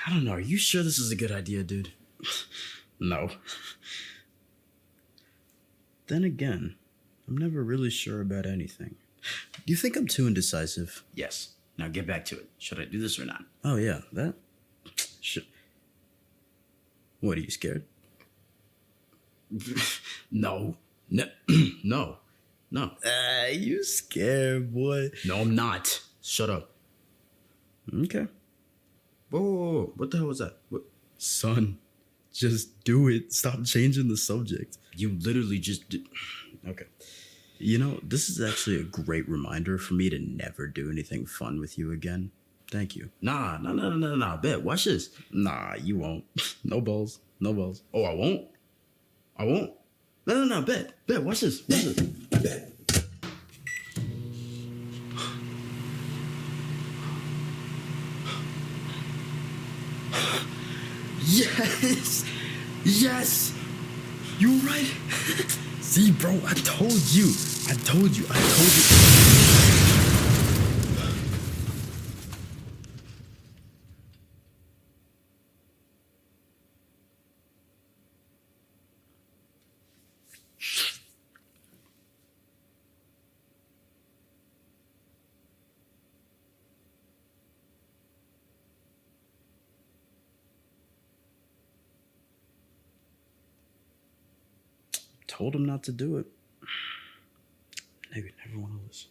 I don't know. Are you sure this is a good idea, dude? No. Then again, I'm never really sure about anything. Do you think I'm too indecisive? Yes. Now get back to it. Should I do this or not? Oh, yeah, that. Should. What, are you scared? No. No. No. No. You scared, boy. No, I'm not. Shut up. Okay. Whoa. What the hell was that? What? Son, just do it. Stop changing the subject. You literally just did. Okay. You know, this is actually a great reminder for me to never do anything fun with you again. Thank you. Nah. Bet. Watch this. Nah, you won't. No balls. No balls. Oh, I won't? I won't? No. Bet. Watch this. Bet. Yes. You right. See, bro, I told you. Told him not to do it. Maybe never want to listen.